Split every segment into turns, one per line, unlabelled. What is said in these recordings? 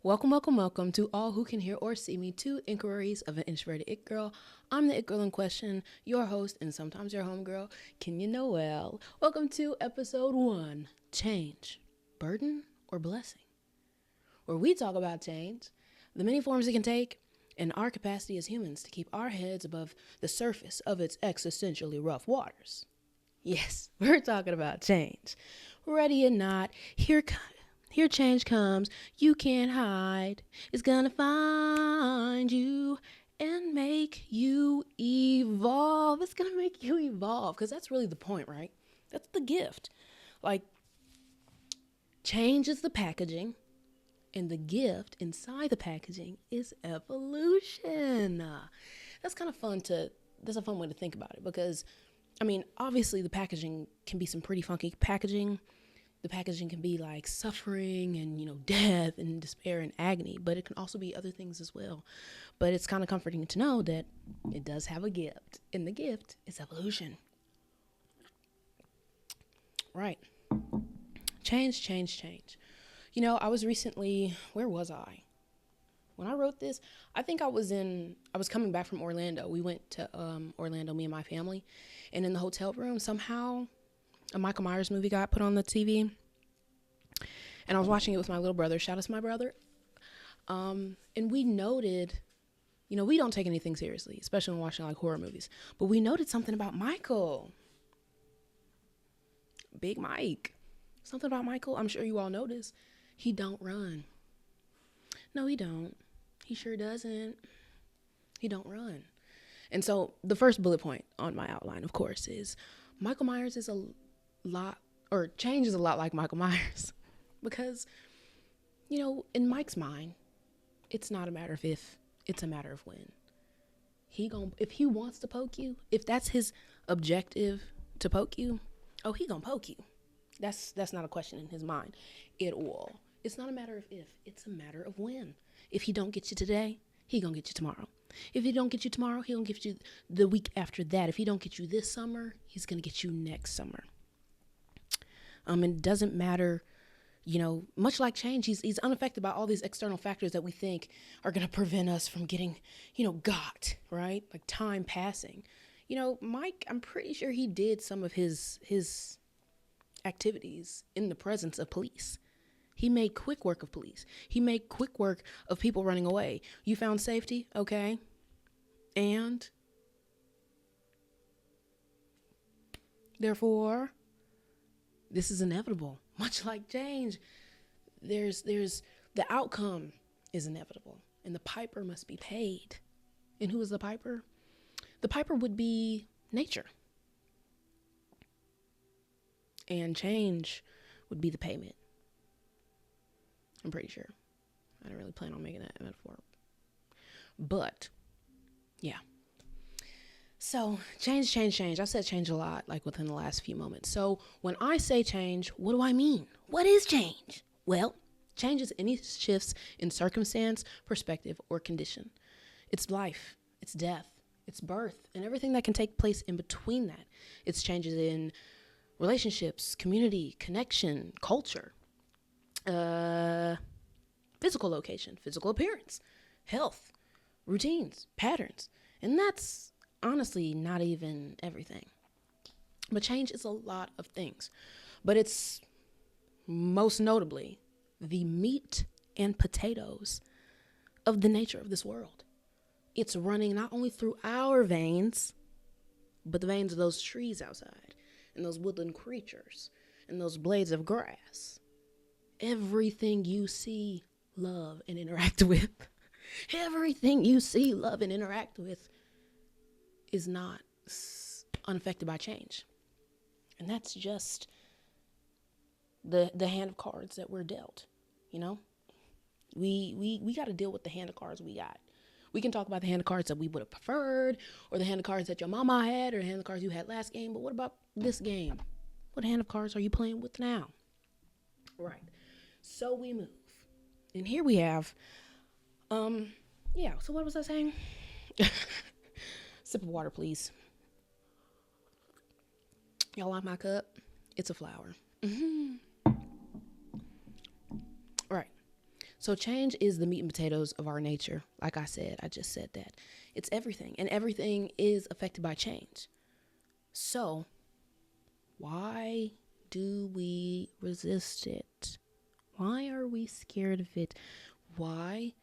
Welcome, welcome, welcome to all who can hear or see me. Two inquiries of an introverted it girl. I'm the it girl in question, your host, and sometimes your homegirl, Kenya Noel. Welcome to episode 1, Change, Burden or Blessing, where we talk about change, the many forms it can take, and our capacity as humans to keep our heads above the surface of its existentially rough waters. Yes, we're talking about change. Ready or not, here change comes. You can't hide. It's gonna find you and make you evolve. It's gonna make you evolve, because that's really the point, right? That's the gift. Like, change is the packaging, and the gift inside the packaging is evolution. That's kind of that's a fun way to think about it, because obviously the packaging can be some pretty funky packaging. The packaging can be like suffering and, death and despair and agony, but it can also be other things as well. But it's kind of comforting to know that it does have a gift, and the gift is evolution. Right. Change, change, change. I was recently, where was I? When I wrote this, I think I was coming back from Orlando. We went to Orlando, me and my family, and in the hotel room, somehow a Michael Myers movie got put on the TV, and I was watching it with my little brother. Shout out to my brother. And we noted, we don't take anything seriously, especially when watching like horror movies, but we noted something about Michael. Big Mike. Something about Michael, I'm sure you all noticed. He don't run. No, he don't. He sure doesn't. He don't run. And so the first bullet point on my outline, of course, is Michael Myers is change is a lot like Michael Myers. Because, in Mike's mind, it's not a matter of if, it's a matter of when. If he wants to poke you, if that's his objective to poke you, he gonna poke you. That's not a question in his mind at all. It's not a matter of if, it's a matter of when. If he don't get you today, he gonna get you tomorrow. If he don't get you tomorrow, he gonna get you the week after that. If he don't get you this summer, he's gonna get you next summer. It doesn't matter, much like change, he's unaffected by all these external factors that we think are gonna prevent us from getting, got, right? Like time passing. Mike, I'm pretty sure he did some of his activities in the presence of police. He made quick work of police. He made quick work of people running away. You found safety? Okay. And therefore, this is inevitable. Much like change, there's the outcome is inevitable, and the piper must be paid. And who is the piper? The piper would be nature. And change would be the payment. I'm pretty sure. I didn't really plan on making that metaphor. But, yeah. So, change. I said change a lot, like within the last few moments. So, when I say change, what do I mean? What is change? Well, change is any shifts in circumstance, perspective, or condition. It's life, it's death, it's birth, and everything that can take place in between that. It's changes in relationships, community, connection, culture, physical location, physical appearance, health, routines, patterns. And that's honestly not even everything. But change is a lot of things. But it's most notably the meat and potatoes of the nature of this world. It's running not only through our veins, but the veins of those trees outside, and those woodland creatures, and those blades of grass. Everything you see, love, and interact with, everything you see, love, and interact with is not unaffected by change. And that's just the hand of cards that we're dealt, We got to deal with the hand of cards we got. We can talk about the hand of cards that we would have preferred, or the hand of cards that your mama had, or the hand of cards you had last game. But what about this game? What hand of cards are you playing with now? Right. So we move. And here we have, so what was I saying? Sip of water, please. Y'all like my cup? It's a flower. Mm-hmm. Right. So change is the meat and potatoes of our nature. Like I said, I just said that. It's everything, and everything is affected by change. So why do we resist it? Why are we scared of it? Why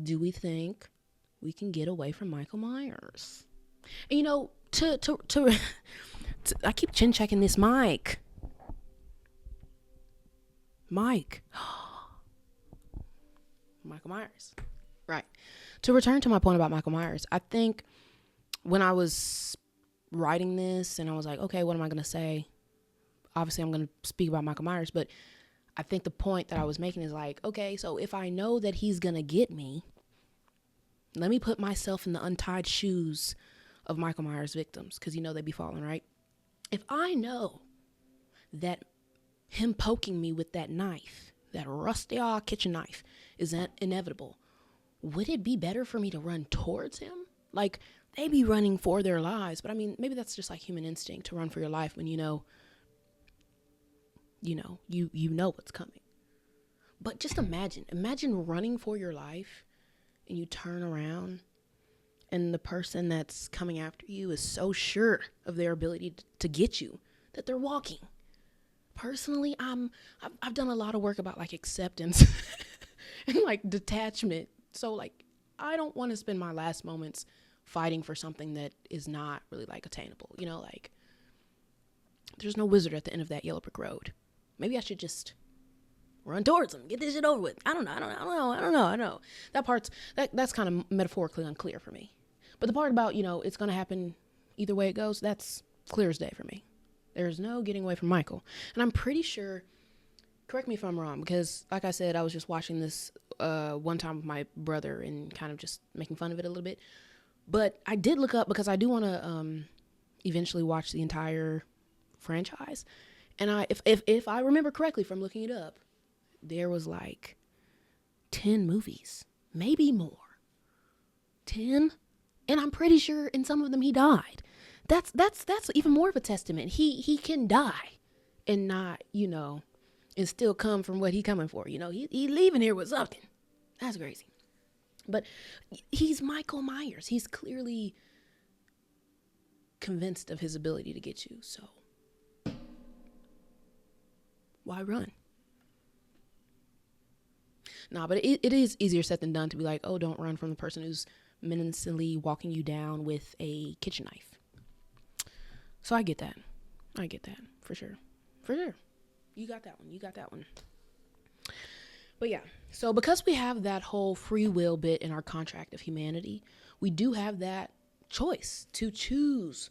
do we think we can get away from Michael Myers? And I keep chin checking this mic. Michael Myers. Right. To return to my point about Michael Myers, I think when I was writing this and I was like, okay, what am I going to say? Obviously, I'm going to speak about Michael Myers, but I think the point that I was making is like, okay, so if I know that he's going to get me, let me put myself in the untied shoes of Michael Myers victims, because they be falling, right? If I know that him poking me with that knife, that rusty kitchen knife, is inevitable, would it be better for me to run towards him? Like, they be running for their lives, but I mean, maybe that's just like human instinct to run for your life when you know what's coming. But just imagine running for your life and you turn around and the person that's coming after you is so sure of their ability to get you that they're walking. Personally, I've done a lot of work about like acceptance and like detachment. So like, I don't want to spend my last moments fighting for something that is not really like attainable. Like, there's no wizard at the end of that yellow brick road. Maybe I should just run towards him, get this shit over with. I don't know. That's kind of metaphorically unclear for me. But the part about, it's going to happen either way it goes, that's clear as day for me. There's no getting away from Michael. And I'm pretty sure, correct me if I'm wrong, because like I said, I was just watching this one time with my brother and kind of just making fun of it a little bit. But I did look up, because I do want to eventually watch the entire franchise. And if I remember correctly from looking it up, there was like 10 movies, maybe more. 10? And I'm pretty sure in some of them he died. That's even more of a testament. He can die and not, and still come from what he coming for. He leaving here with something. That's crazy. But he's Michael Myers. He's clearly convinced of his ability to get you. So why run? Nah, but it is easier said than done to be like, oh, don't run from the person who's menacingly walking you down with a kitchen knife. So I get that. For sure. You got that one. But yeah, so because we have that whole free will bit in our contract of humanity, we do have that choice to choose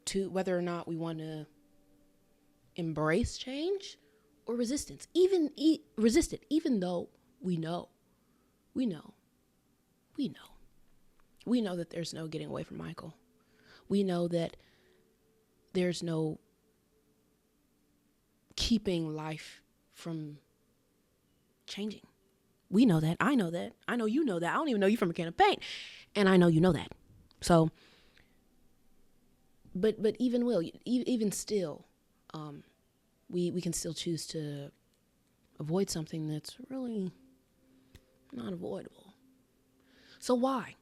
to whether or not we want to embrace change or resistance, resist it, even though we know that there's no getting away from Michael. We know that there's no keeping life from changing. We know that. I know that. I know you know that. I don't even know you from a can of paint. And I know you know that. So, but even still, we can still choose to avoid something that's really not avoidable. So why?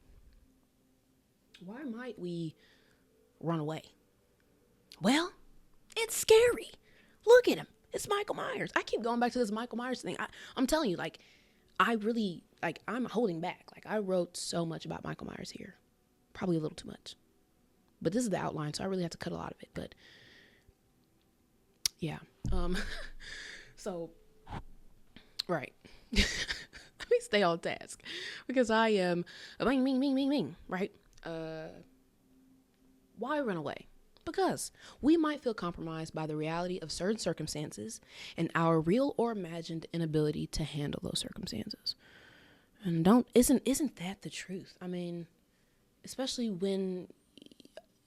Why might we run away? Well, it's scary. Look at him. It's Michael Myers. I keep going back to this Michael Myers thing. I'm telling you, like, I'm holding back. Like, I wrote so much about Michael Myers here. Probably a little too much. But this is the outline, so I really have to cut a lot of it. But, yeah. So, right. Let me stay on task. Because I am, right? Why run away? Because we might feel compromised by the reality of certain circumstances and our real or imagined inability to handle those circumstances. And isn't that the truth? I mean, especially when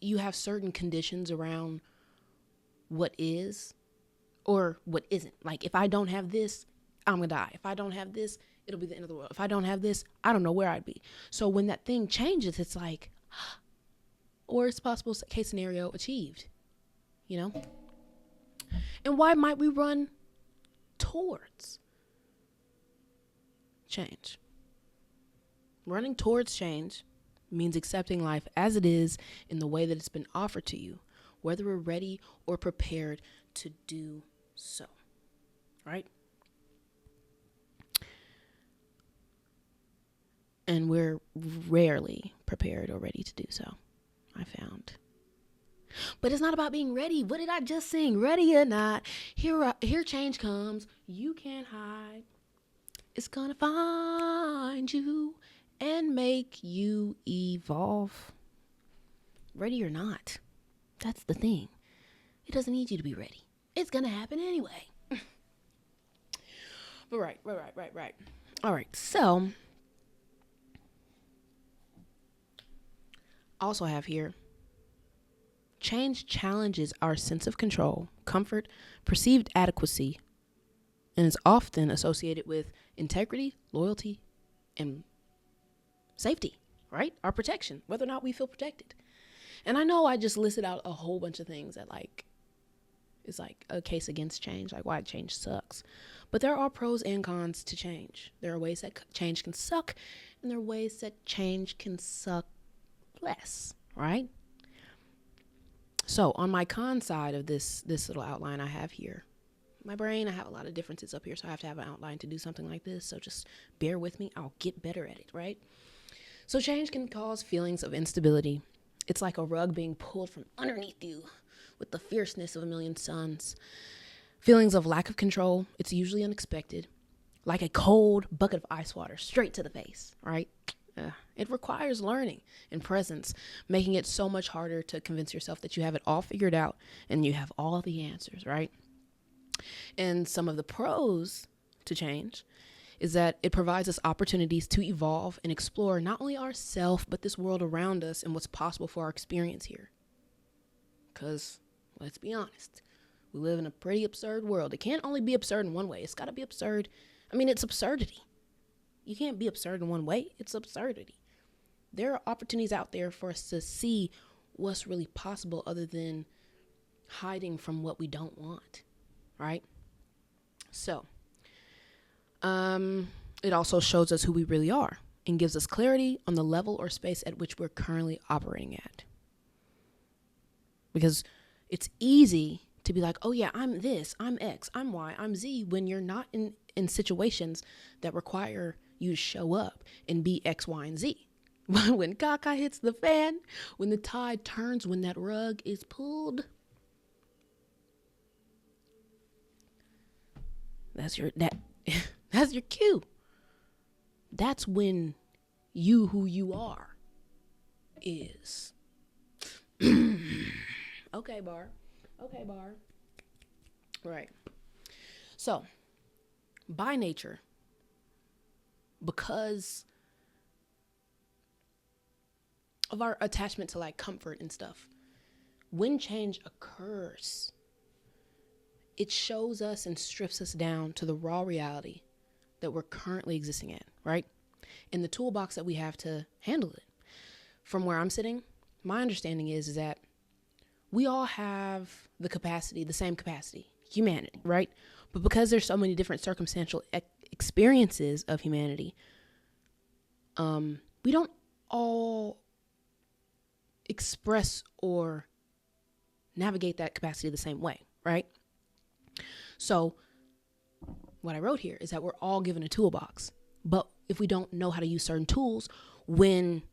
you have certain conditions around what is or what isn't. Like, if I don't have this, I'm gonna die. If I don't have this, it'll be the end of the world. If I don't have this, I don't know where I'd be. So when that thing changes, it's like, worst possible case scenario achieved, And why might we run towards? change. Running towards change means accepting life as it is in the way that it's been offered to you, whether we're ready or prepared to do so, right? And we're rarely prepared or ready to do so, I found. But it's not about being ready. What did I just sing? Ready or not, here change comes. You can't hide. It's gonna find you and make you evolve. Ready or not, that's the thing. It doesn't need you to be ready. It's gonna happen anyway. But right. All right, so also have here, change challenges our sense of control, comfort, perceived adequacy, and is often associated with integrity, loyalty, and safety, right? Our protection, whether or not we feel protected. And I know I just listed out a whole bunch of things that is like a case against change, like why change sucks. But there are pros and cons to change. There are ways that change can suck, and there are ways that change can suck less, right? So on my con side of this little outline I have here, my brain, I have a lot of differences up here, so I have to have an outline to do something like this. So just bear with me. I'll get better at it, right? So change can cause feelings of instability. It's like a rug being pulled from underneath you with the fierceness of a million suns. Feelings of lack of control. It's usually unexpected. Like a cold bucket of ice water straight to the face, right? It requires learning and presence, making it so much harder to convince yourself that you have it all figured out and you have all the answers, right? And some of the pros to change is that it provides us opportunities to evolve and explore not only ourselves, but this world around us and what's possible for our experience here. Because, let's be honest, we live in a pretty absurd world. It can't only be absurd in one way. It's got to be absurd. I mean, it's absurdity. You can't be absurd in one way. It's absurdity. There are opportunities out there for us to see what's really possible other than hiding from what we don't want, right? So, it also shows us who we really are and gives us clarity on the level or space at which we're currently operating at. Because it's easy to be like, oh yeah, I'm this, I'm X, I'm Y, I'm Z, when you're not in situations that require you to show up and be X, Y, and Z. But when caca hits the fan, when the tide turns, when that rug is pulled, that's your cue. That's when you who you are is. Okay, bar. Right. So, by nature, because of our attachment to like comfort and stuff, when change occurs, it shows us and strips us down to the raw reality that we're currently existing in, right? And the toolbox that we have to handle it. From where I'm sitting, my understanding is that we all have the same capacity, humanity, right? But because there's so many different circumstantial experiences of humanity, we don't all express or navigate that capacity the same way, right? So what I wrote here is that we're all given a toolbox, but if we don't know how to use certain tools, when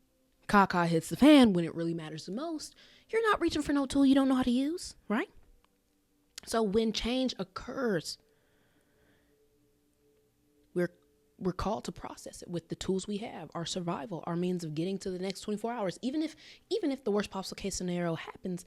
caca hits the fan, when it really matters the most, you're not reaching for no tool you don't know how to use, right? So when change occurs, we're called to process it with the tools we have, our survival, our means of getting to the next 24 hours. Even if the worst possible case scenario happens,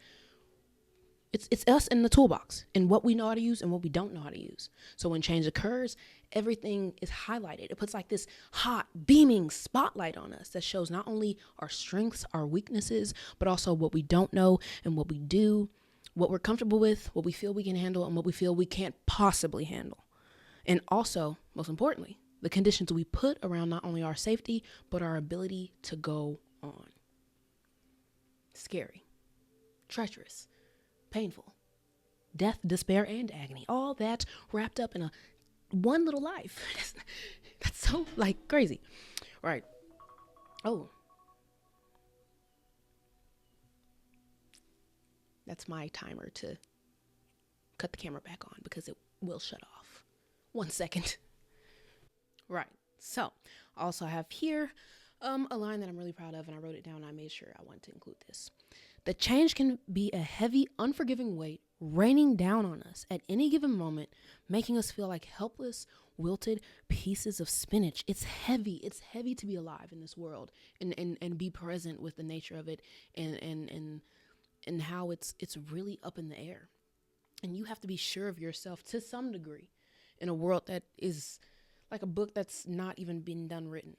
it's us in the toolbox and what we know how to use and what we don't know how to use. So when change occurs, everything is highlighted. It puts like this hot, beaming spotlight on us that shows not only our strengths, our weaknesses, but also what we don't know and what we do, what we're comfortable with, what we feel we can handle, and what we feel we can't possibly handle. And also, most importantly, the conditions we put around not only our safety, but our ability to go on. Scary, treacherous, painful, death, despair, and agony. All that wrapped up in a one little life. That's so like crazy. Right. Oh, that's my timer to cut the camera back on because it will shut off. 1 second. Right. So, also I have here a line that I'm really proud of, and I wrote it down. And I made sure I wanted to include this. The change can be a heavy, unforgiving weight raining down on us at any given moment, making us feel like helpless, wilted pieces of spinach. It's heavy. It's heavy to be alive in this world and be present with the nature of it and how it's really up in the air. And you have to be sure of yourself to some degree in a world that is like a book that's not even been done written,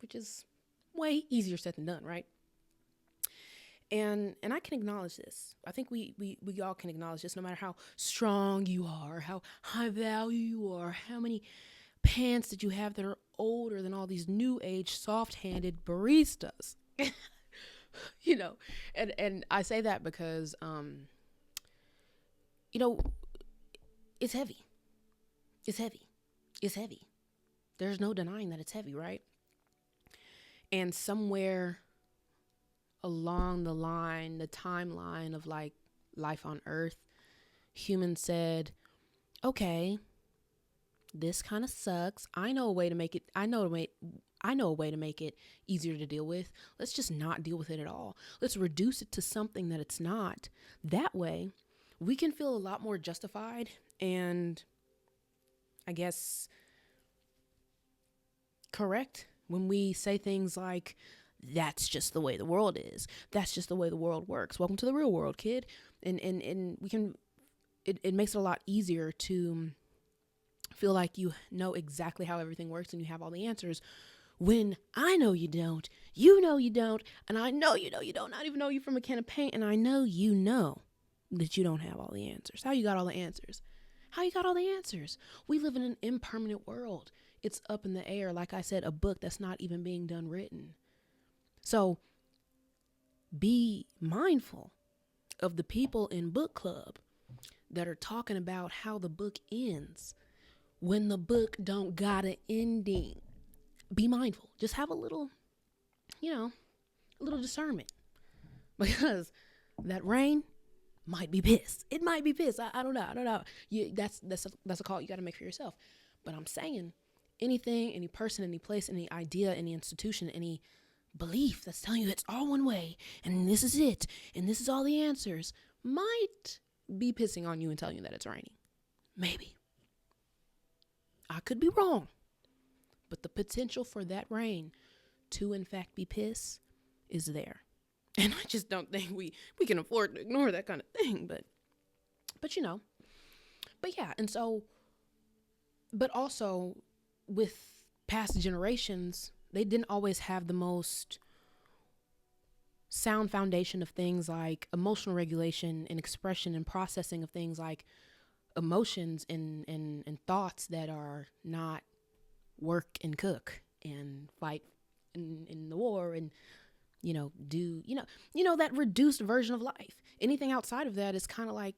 which is way easier said than done, right? And I can acknowledge this. I think we all can acknowledge this, no matter how strong you are, how high value you are, how many pants that you have that are older than all these new age soft-handed baristas. You know, and I say that because you know, it's heavy. It's heavy. It's heavy. There's no denying that it's heavy, right? And somewhere along the line, the timeline of like life on Earth, humans said, okay, this kind of sucks. I know a way to make it easier to deal with. Let's just not deal with it at all. Let's reduce it to something that it's not. That way, we can feel a lot more justified and, I guess, correct when we say things like, that's just the way the world is. That's just the way the world works. Welcome to the real world, kid. And we can, it makes it a lot easier to feel like you know exactly how everything works and you have all the answers, when I know you don't, you know you don't, and I know you don't. I even know you from a can of paint, and I know that you don't have all the answers. How you got all the answers? How you got all the answers? We live in an impermanent world. It's up in the air. Like I said, a book that's not even being done written. So be mindful of the people in book club that are talking about how the book ends when the book don't got an ending. Be mindful. Just have a little discernment, because that rain might be pissed. It might be pissed. I don't know. That's a call you got to make for yourself. But I'm saying anything, any person, any place, any idea, any institution, any belief that's telling you it's all one way and this is it and this is all the answers might be pissing on you and telling you that it's raining. Maybe. I could be wrong. But the potential for that rain to in fact be piss is there. And I just don't think we can afford to ignore that kind of thing. But yeah. And so, but also with past generations, they didn't always have the most sound foundation of things like emotional regulation and expression and processing of things like emotions and thoughts that are not work and cook and fight in the war and that reduced version of life. Anything outside of that is kind of like,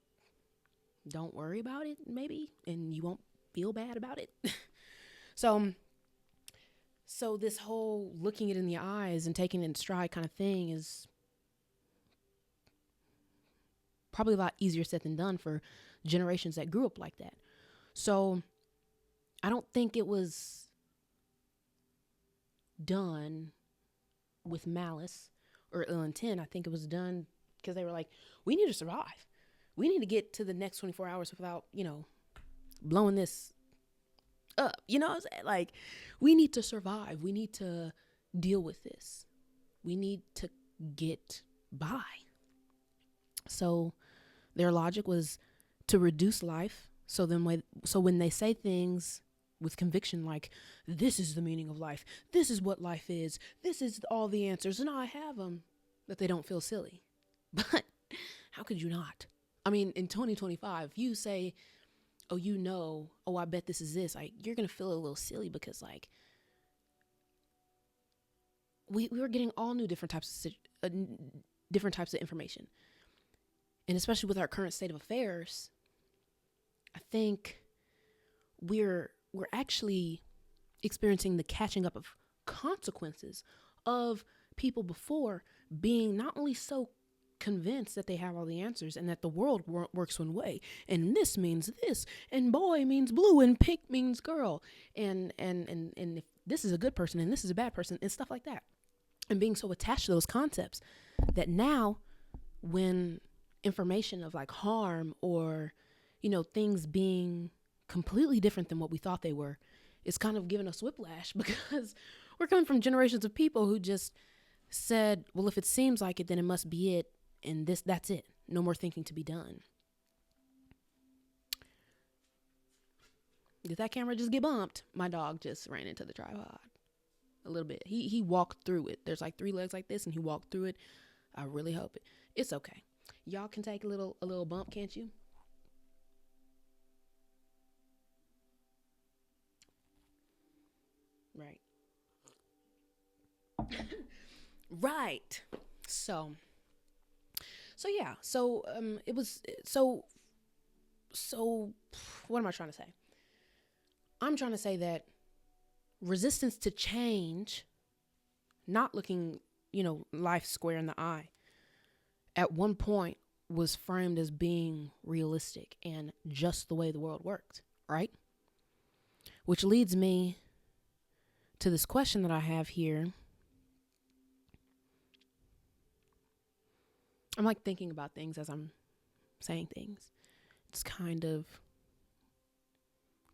don't worry about it, maybe, and you won't feel bad about it. So this whole looking it in the eyes and taking it in stride kind of thing is probably a lot easier said than done for generations that grew up like that. So I don't think it was done with malice or ill intent. I think it was done because they were like, we need to survive. We need to get to the next 24 hours without, blowing this up. You know what I'm saying? Like, we need to survive. We need to deal with this. We need to get by. So their logic was to reduce life. So when they say things with conviction like, this is the meaning of life, this is what life is, this is all the answers, and I have them, that they don't feel silly. But how could you not? I mean, in 2025, if you say, I bet this is this, like, you're going to feel a little silly because, like, we were getting all new different types of information. And especially with our current state of affairs, I think we're actually experiencing the catching up of consequences of people before being not only so convinced that they have all the answers and that the world works one way, and this means this, and boy means blue, and pink means girl, and if this is a good person and this is a bad person, and stuff like that, and being so attached to those concepts that now when information of like harm or things being completely different than what we thought they were, it's kind of giving us whiplash because we're coming from generations of people who just said, well, if it seems like it, then it must be it. And that's it. No more thinking to be done. Did that camera just get bumped? My dog just ran into the tripod a little bit. He walked through it. There's like 3 legs like this and he walked through it. I really hope it. It's okay. Y'all can take a little bump, can't you? Right. Right. So yeah. It was so what am I trying to say? I'm trying to say that resistance to change, not looking, life square in the eye, at one point was framed as being realistic and just the way the world worked, right? Which leads me to this question that I have here. I'm like thinking about things as I'm saying things. It's kind of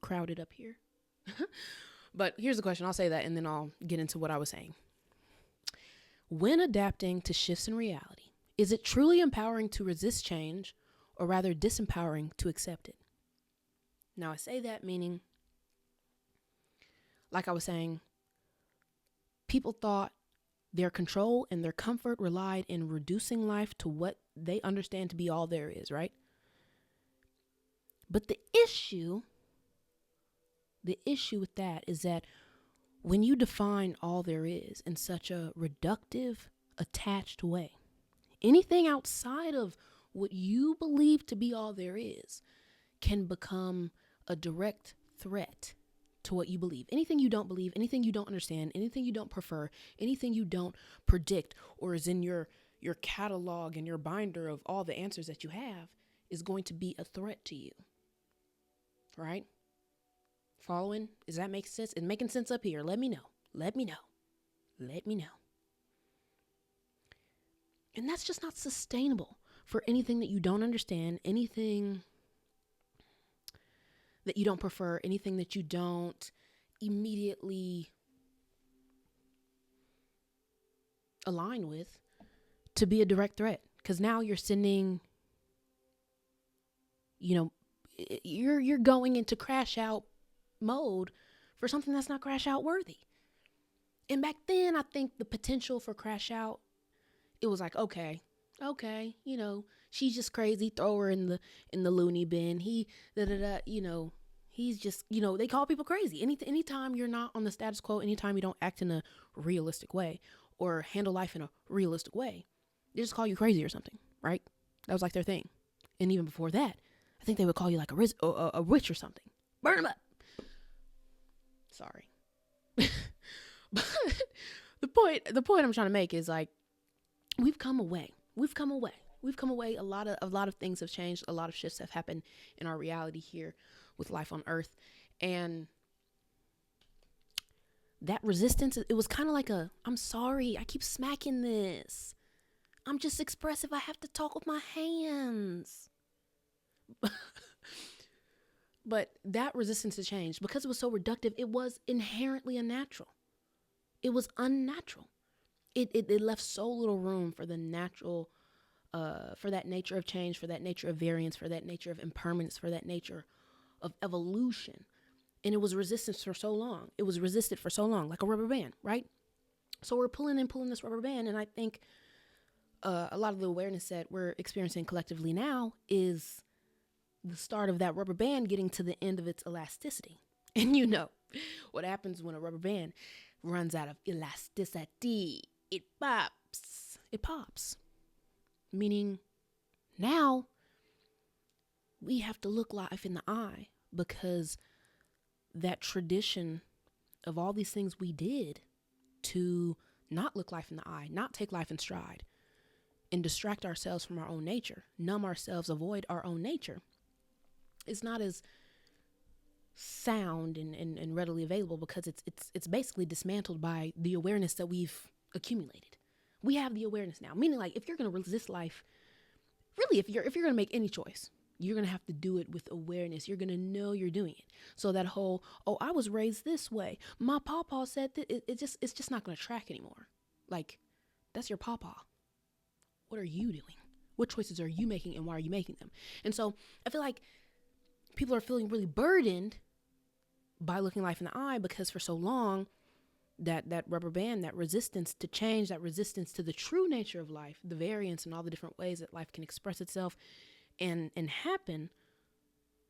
crowded up here. But here's the question. I'll say that and then I'll get into what I was saying. When adapting to shifts in reality, is it truly empowering to resist change or rather disempowering to accept it? Now, I say that meaning, like I was saying, people thought their control and their comfort relied in reducing life to what they understand to be all there is, right? But the issue with that is that when you define all there is in such a reductive, attached way, anything outside of what you believe to be all there is can become a direct threat to what you believe. Anything you don't believe, anything you don't understand, anything you don't prefer, anything you don't predict or is in your catalog and your binder of all the answers that you have is going to be a threat to you. Right? Following? Does that make sense? It's making sense up here. Let me know. And that's just not sustainable for anything that you don't understand, anything that you don't prefer, anything that you don't immediately align with, to be a direct threat. Because now you're sending, you're going into crash out mode for something that's not crash out worthy. And back then, I think the potential for crash out, it was like, okay, she's just crazy. Throw her in the loony bin. He's just, they call people crazy. Anytime you're not on the status quo, anytime you don't act in a realistic way or handle life in a realistic way, they just call you crazy or something, right? That was like their thing. And even before that, I think they would call you like a witch or something. Burn them up. Sorry. But the point I'm trying to make is like, we've come away. A lot of things have changed. A lot of shifts have happened in our reality here with life on Earth. And that resistance, it was kind of like I'm sorry, I keep smacking this. I'm just expressive. I have to talk with my hands. But that resistance to change, because it was so reductive, it was inherently unnatural. It was unnatural. It left so little room for the natural, for that nature of change, for that nature of variance, for that nature of impermanence, for that nature of evolution. And it was resisted for so long, like a rubber band, right? So we're pulling this rubber band. And I think a lot of the awareness that we're experiencing collectively now is the start of that rubber band getting to the end of its elasticity. And what happens when a rubber band runs out of elasticity? It pops. Meaning now we have to look life in the eye, because that tradition of all these things we did to not look life in the eye, not take life in stride, and distract ourselves from our own nature, numb ourselves, avoid our own nature, is not as sound and readily available, because it's basically dismantled by the awareness that we've accumulated. We have the awareness now, meaning like if you're going to resist life, really, if you're going to make any choice, you're going to have to do it with awareness. You're going to know you're doing it. So that whole, oh, I was raised this way, my pawpaw said that, it's just not going to track anymore. Like, that's your pawpaw. What are you doing? What choices are you making, and why are you making them? And so I feel like people are feeling really burdened by looking life in the eye, because for so long, that rubber band, that resistance to change, that resistance to the true nature of life, the variance and all the different ways that life can express itself and happen,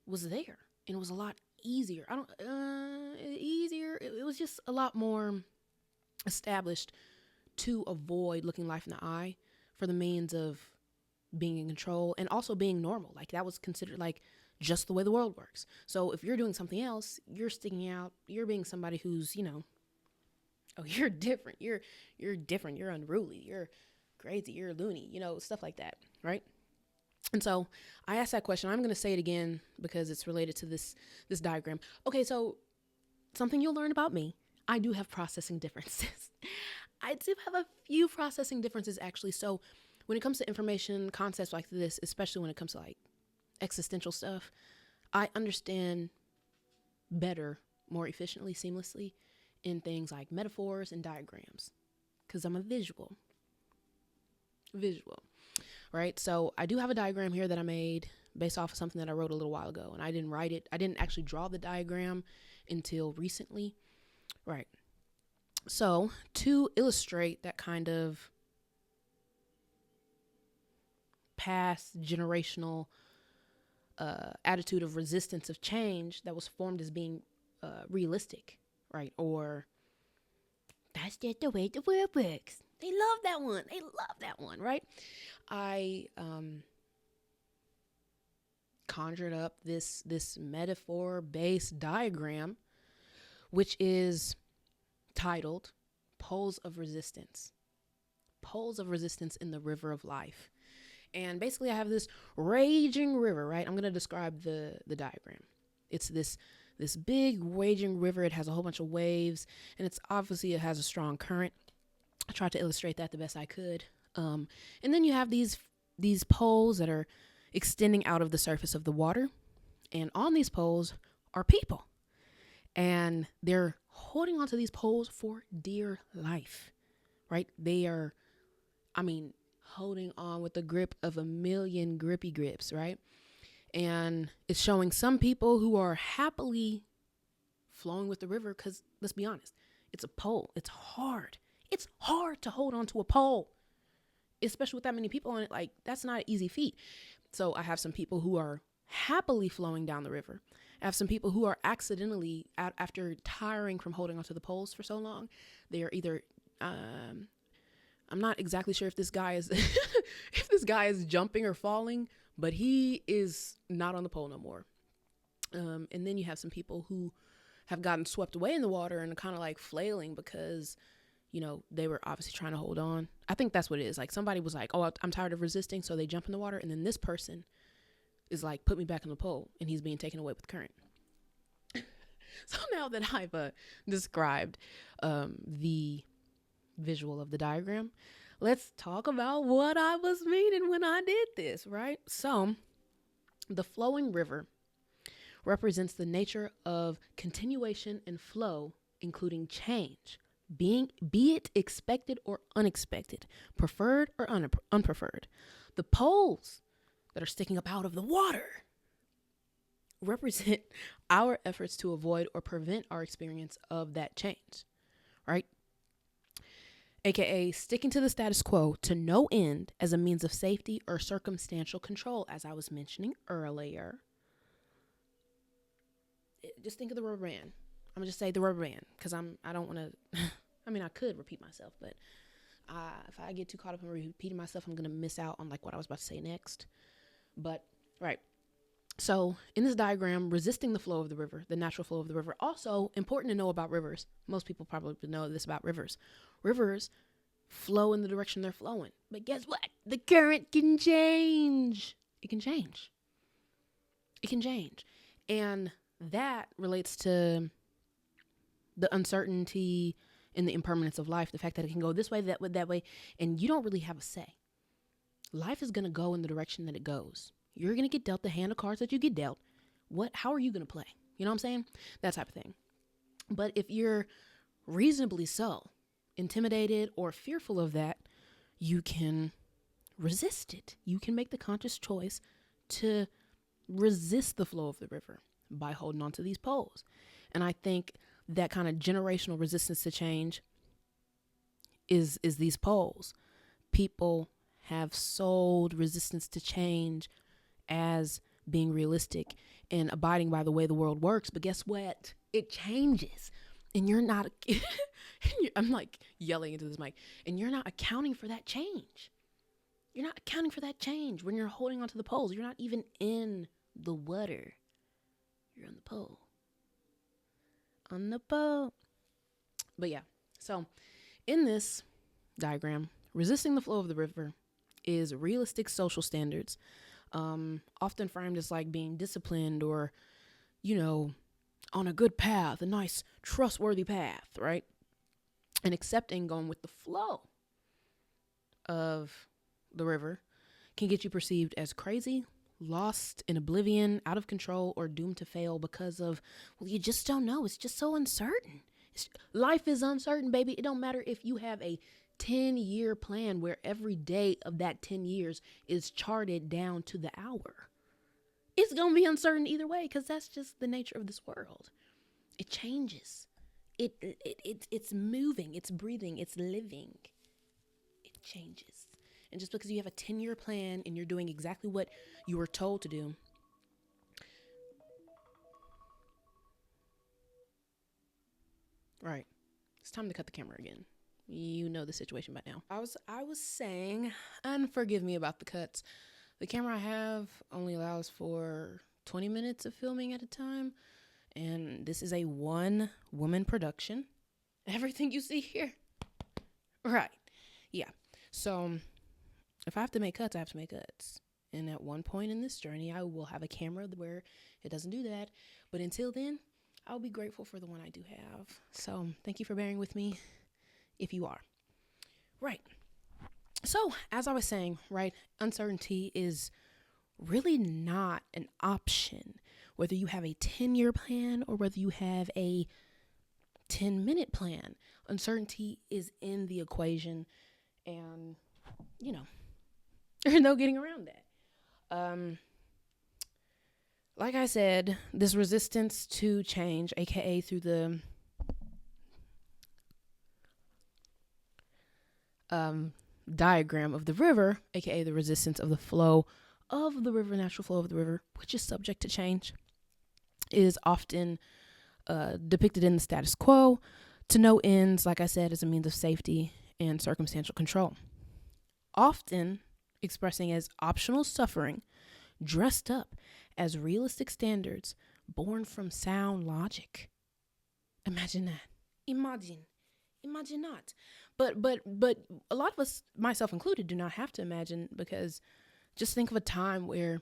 was there. And it was a lot easier. It was just a lot more established to avoid looking life in the eye for the means of being in control and also being normal. Like, that was considered like just the way the world works. So if you're doing something else, you're sticking out, you're being somebody who's, oh, you're different. You're different. You're unruly. You're crazy. You're loony, stuff like that. Right. And so I asked that question. I'm going to say it again because it's related to this diagram. Okay. So something you'll learn about me, I do have processing differences. I do have a few processing differences, actually. So when it comes to information, concepts like this, especially when it comes to like existential stuff, I understand better, more efficiently, seamlessly in things like metaphors and diagrams, because I'm a visual, right? So I do have a diagram here that I made based off of something that I wrote a little while ago, and I didn't write it. I didn't actually draw the diagram until recently, right? So to illustrate that kind of past generational attitude of resistance of change that was formed as being realistic, right? Or that's just the way the world works. They love that one, right? I conjured up this metaphor-based diagram, which is titled Poles of Resistance. Poles of resistance in the river of life. And basically I have this raging river, right? I'm going to describe the diagram. It's this big raging river. It has a whole bunch of waves, and it has a strong current. I tried to illustrate that the best I could. And then you have these poles that are extending out of the surface of the water. And on these poles are people. And they're holding onto these poles for dear life, right? They are, holding on with the grip of a million grippy grips, right? And it's showing some people who are happily flowing with the river, because let's be honest, it's a pole. It's hard. It's hard to hold on to a pole, especially with that many people on it. Like, that's not an easy feat. So I have some people who are happily flowing down the river. I have some people who are accidentally, after tiring from holding onto the poles for so long, they are either, I'm not exactly sure if this guy is jumping or falling, but he is not on the pole no more. And then you have some people who have gotten swept away in the water and are kind of like flailing because, they were obviously trying to hold on. I think that's what it is. Like, somebody was like, oh, I'm tired of resisting. So they jump in the water. And then this person is like, put me back on the pole, and he's being taken away with current. So now that I've described the visual of the diagram, let's talk about what I was meaning when I did this, right? So the flowing river represents the nature of continuation and flow, including change, be it expected or unexpected, preferred or unpreferred. The poles that are sticking up out of the water represent our efforts to avoid or prevent our experience of that change, right? AKA sticking to the status quo to no end as a means of safety or circumstantial control, as I was mentioning earlier. Just think of the rubber band. I'm gonna just say the rubber band, because I don't want to, I could repeat myself, but if I get too caught up in repeating myself, I'm going to miss out on like what I was about to say next. But right. So in this diagram, resisting the flow of the river, the natural flow of the river. Also important to know about rivers. Most people probably know this about rivers. Rivers flow in the direction they're flowing. But guess what? The current can change. It can change. It can change. And that relates to the uncertainty and the impermanence of life, the fact that it can go this way, that way, and you don't really have a say. Life is going to go in the direction that it goes. You're going to get dealt the hand of cards that you get dealt. How are you going to play? You know what I'm saying? That type of thing. But if you're reasonably so intimidated or fearful of that, you can resist it. You can make the conscious choice to resist the flow of the river by holding on to these poles. And I think that kind of generational resistance to change is these poles. People have sold resistance to change as being realistic and abiding by the way the world works. But guess what? It changes. And you're not, I'm like yelling into this mic, and you're not accounting for that change. You're not accounting for that change when you're holding onto the poles. You're not even in the water. You're on the pole. On the pole. But yeah, so in this diagram, resisting the flow of the river is realistic social standards, often framed as like being disciplined or, on a good path, a nice, trustworthy path, right? And accepting going with the flow of the river can get you perceived as crazy, lost in oblivion, out of control, or doomed to fail because of, you just don't know. It's just so uncertain. Life is uncertain, baby. It don't matter if you have a 10-year plan where every day of that 10 years is charted down to the hour. It's going to be uncertain either way because that's just the nature of this world. It changes. It's moving. It's breathing. It's living. It changes. And just because you have a 10-year plan and you're doing exactly what you were told to do, right, it's time to cut the camera again. You know the situation by now. I was saying, and forgive me about the cuts. The camera I have only allows for 20 minutes of filming at a time, and this is a one-woman production. Everything you see here. Right. Yeah. So if I have to make cuts, I have to make cuts. And at one point in this journey, I will have a camera where it doesn't do that. But until then, I'll be grateful for the one I do have. So thank you for bearing with me if you are. Right. So as I was saying, right, uncertainty is really not an option, whether you have a 10-year plan or whether you have a 10-minute plan. Uncertainty is in the equation, and, there's no getting around that. Like I said, this resistance to change, aka through the diagram of the river, aka the resistance of the flow of the river, natural flow of the river, which is subject to change, is often depicted in the status quo to no ends, like I said, as a means of safety and circumstantial control. Often expressing as optional suffering, dressed up as realistic standards born from sound logic. Imagine that. Imagine not. But a lot of us, myself included, do not have to imagine, because just think of a time where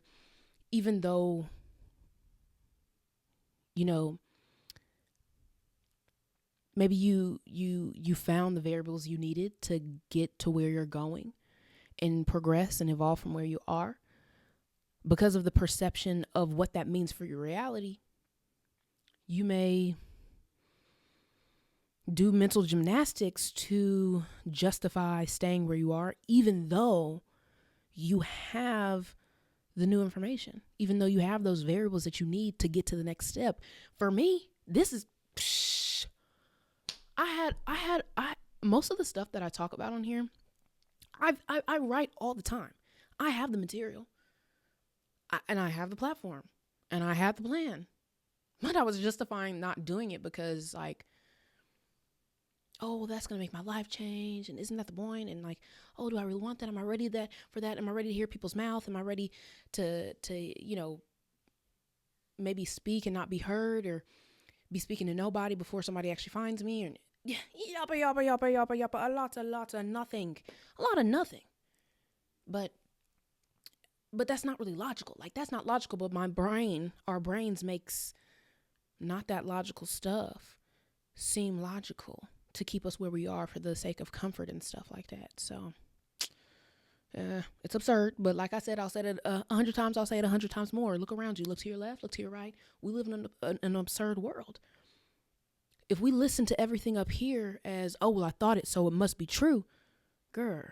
even though, maybe you found the variables you needed to get to where you're going and progress and evolve from where you are, because of the perception of what that means for your reality, you may do mental gymnastics to justify staying where you are, even though you have the new information, even though you have those variables that you need to get to the next step. For me, this is, I most of the stuff that I talk about on here, I write all the time. I have the material, and I have the platform, and I had the plan, but I was justifying not doing it because, like, oh, well, that's going to make my life change. And isn't that the point? And like, oh, do I really want that? Am I ready for that? Am I ready to hear people's mouth? Am I ready to maybe speak and not be heard, or be speaking to nobody before somebody actually finds me, and yappa yappa yappa yappa yappa, a lot of nothing, a lot of nothing. But that's not really logical. Like, that's not logical, but our brains makes not that logical stuff seem logical to keep us where we are for the sake of comfort and stuff like that. So it's absurd, but like I said, I'll say it 100 times, I'll say it 100 times more. Look around you, look to your left, look to your right. We live in an absurd world. If we listen to everything up here as, oh, well, I thought it, so it must be true, girl,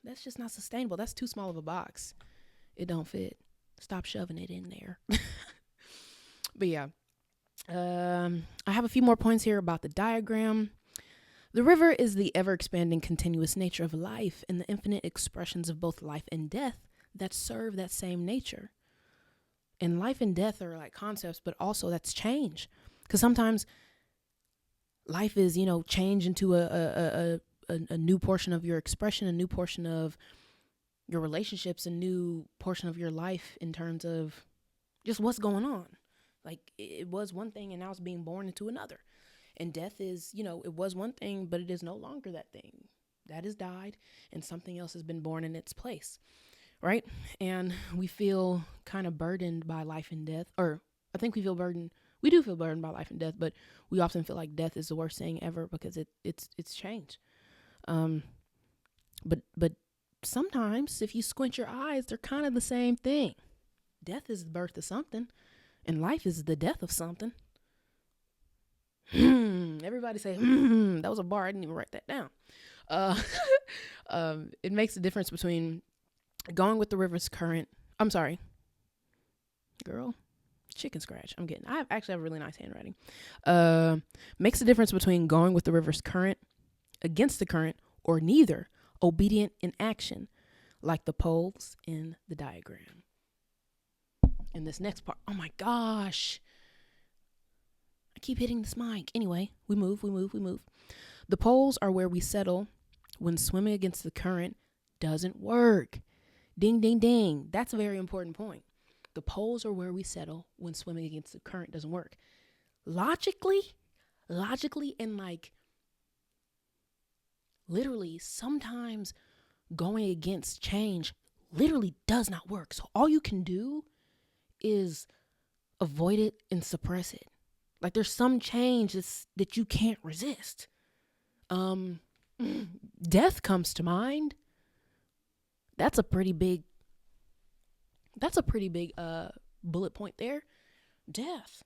that's just not sustainable. That's too small of a box. It don't fit. Stop shoving it in there. But yeah, I have a few more points here about the diagram. The river is the ever-expanding continuous nature of life and the infinite expressions of both life and death that serve that same nature. And life and death are like concepts, but also that's change. Because sometimes life is, change into a new portion of your expression, a new portion of your relationships, a new portion of your life in terms of just what's going on. Like, it was one thing and now it's being born into another. And death is, it was one thing, but it is no longer that thing. That has died and something else has been born in its place, right? And we feel kind of burdened by life and death, or I think we do feel burdened by life and death, but we often feel like death is the worst thing ever because it's change. But sometimes if you squint your eyes, they're kind of the same thing. Death is the birth of something, and life is the death of something. Everybody say, that was a bar. I didn't even write that down. It makes a difference between going with the river's current. I'm sorry, girl. Chicken scratch. I actually have really nice handwriting. Makes a difference between going with the river's current, against the current, or neither, obedient in action, like the poles in the diagram. In this next part, oh my gosh, I keep hitting this mic. Anyway, we move. The poles are where we settle when swimming against the current doesn't work. Ding, ding, ding. That's a very important point. The poles are where we settle when swimming against the current doesn't work. Logically, and like literally, sometimes going against change literally does not work. So all you can do is avoid it and suppress it. Like, there's some change that you can't resist. Death comes to mind. That's a pretty big bullet point there. Death.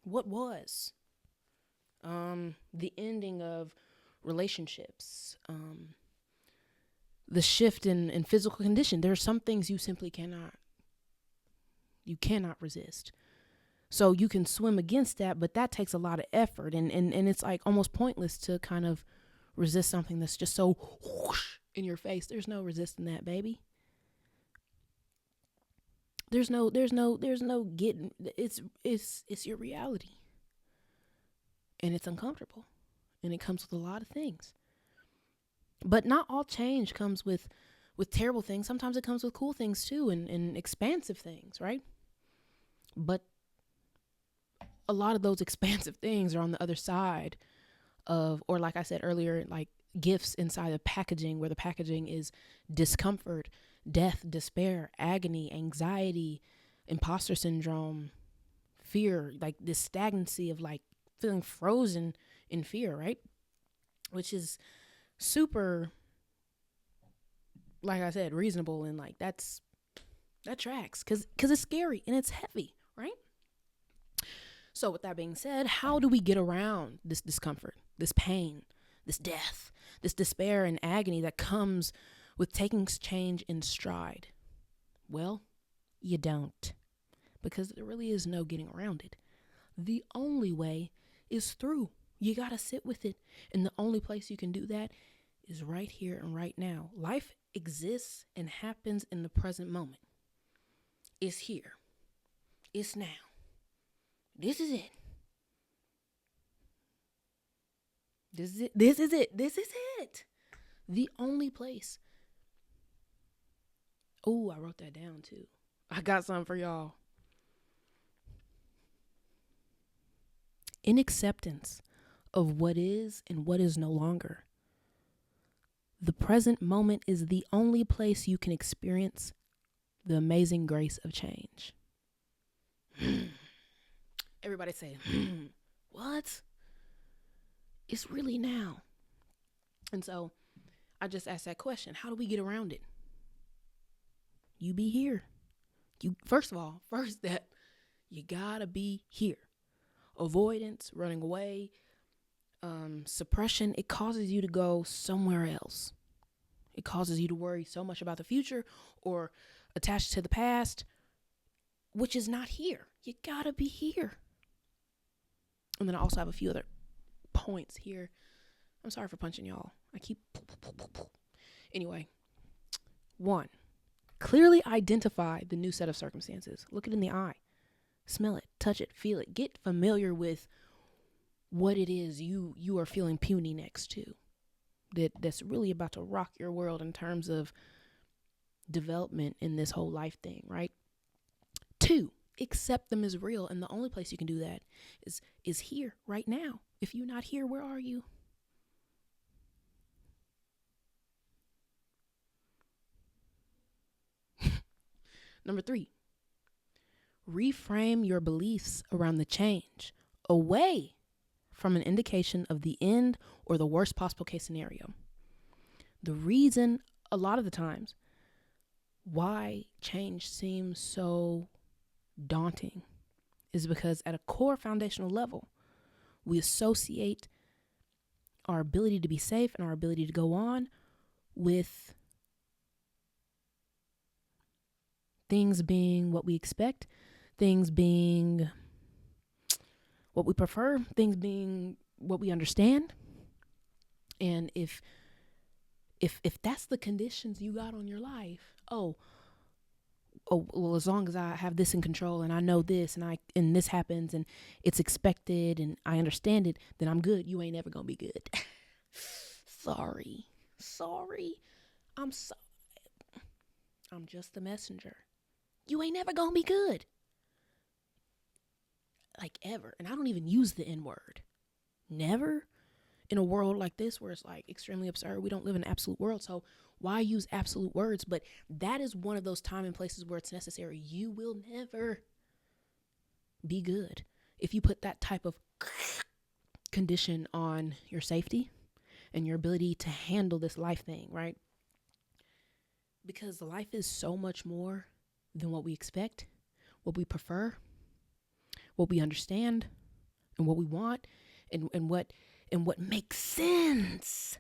What was? The ending of relationships. The shift in physical condition. There are some things you simply cannot resist. So you can swim against that, but that takes a lot of effort. And it's like almost pointless to kind of resist something that's just so whoosh in your face. There's no resisting that, baby. There's no getting, it's your reality. And it's uncomfortable. And it comes with a lot of things. But not all change comes with terrible things. Sometimes it comes with cool things too, and expansive things, right? But a lot of those expansive things are on the other side of, or like I said earlier, like gifts inside of packaging, where the packaging is discomfort, death, despair, agony, anxiety, imposter syndrome, fear, like this stagnancy of like feeling frozen in fear, right? Which is super, like I said, reasonable, and like that tracks because it's scary and it's heavy, right? So with that being said, how do we get around this discomfort, this pain, this death, this despair and agony that comes with taking change in stride? Well, you don't, because there really is no getting around it. The only way is through. You got to sit with it. And the only place you can do that is right here and right now. Life exists and happens in the present moment. It's here. It's now. This is it. This is it. The only place. Oh, I wrote that down too. I got something for y'all. In acceptance of what is and what is no longer, the present moment is the only place you can experience the amazing grace of change. Everybody say, what? It's really now. And so I just asked that question. How do we get around it? You be here. First step, you gotta be here. Avoidance, running away, suppression, it causes you to go somewhere else. It causes you to worry so much about the future or attached to the past, which is not here. You gotta be here. And then I also have a few other points here. I'm sorry for punching y'all. I keep. Anyway, 1, clearly identify the new set of circumstances. Look it in the eye. Smell it, touch it, feel it. Get familiar with what it is you are feeling puny next to. That's really about to rock your world in terms of development in this whole life thing, right? 2, accept them as real. And the only place you can do that is here, right now. If you're not here, where are you? Number 3, reframe your beliefs around the change away from an indication of the end or the worst possible case scenario. The reason, a lot of the times, why change seems so daunting is because at a core foundational level, we associate our ability to be safe and our ability to go on with things being what we expect, things being what we prefer, things being what we understand. And if that's the conditions you got on your life, oh, well, as long as I have this in control and I know this and this happens and it's expected and I understand it, then I'm good. You ain't ever gonna be good. Sorry. I'm just the messenger. You ain't never gonna be good. Like ever. And I don't even use the N-word. Never. In a world like this where it's like extremely absurd. We don't live in an absolute world. So why use absolute words? But that is one of those time and places where it's necessary. You will never be good if you put that type of condition on your safety and your ability to handle this life thing, right? Because life is so much more than what we expect, what we prefer, what we understand, and what we want, and what makes sense.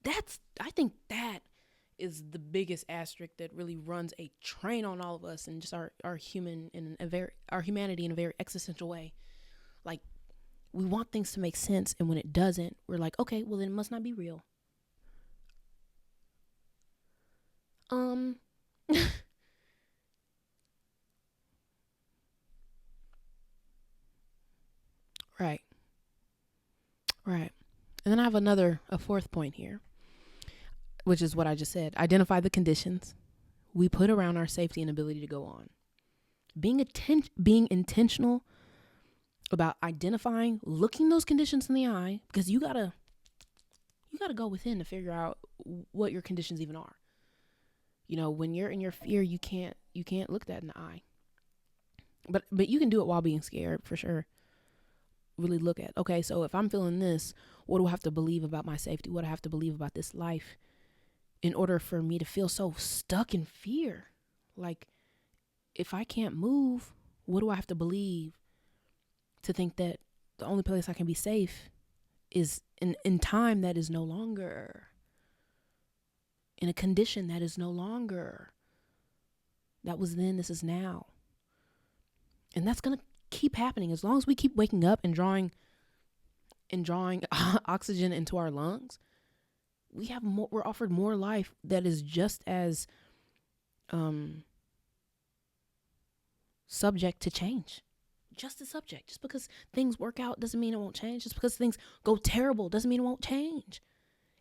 I think that is the biggest asterisk that really runs a train on all of us and just our humanity in a very existential way. Like, we want things to make sense, and when it doesn't, we're like, okay, well then it must not be real. Right. And then I have a fourth point here, which is what I just said. Identify the conditions we put around our safety and ability to go on. Being intentional about identifying, looking those conditions in the eye, because you gotta go within to figure out what your conditions even are. You know, when you're in your fear, you can't look that in the eye. But you can do it while being scared, for sure. Really look at, okay, so if I'm feeling this, what do I have to believe about my safety? What do I have to believe about this life in order for me to feel so stuck in fear? Like, if I can't move, what do I have to believe to think that the only place I can be safe is in time that is no longer, in a condition that is no longer. That was then, this is now. And that's going to keep happening as long as we keep waking up and drawing oxygen into our lungs. We're offered more life that is just as subject to change. Just as subject. Just because things work out doesn't mean it won't change. Just because things go terrible doesn't mean it won't change.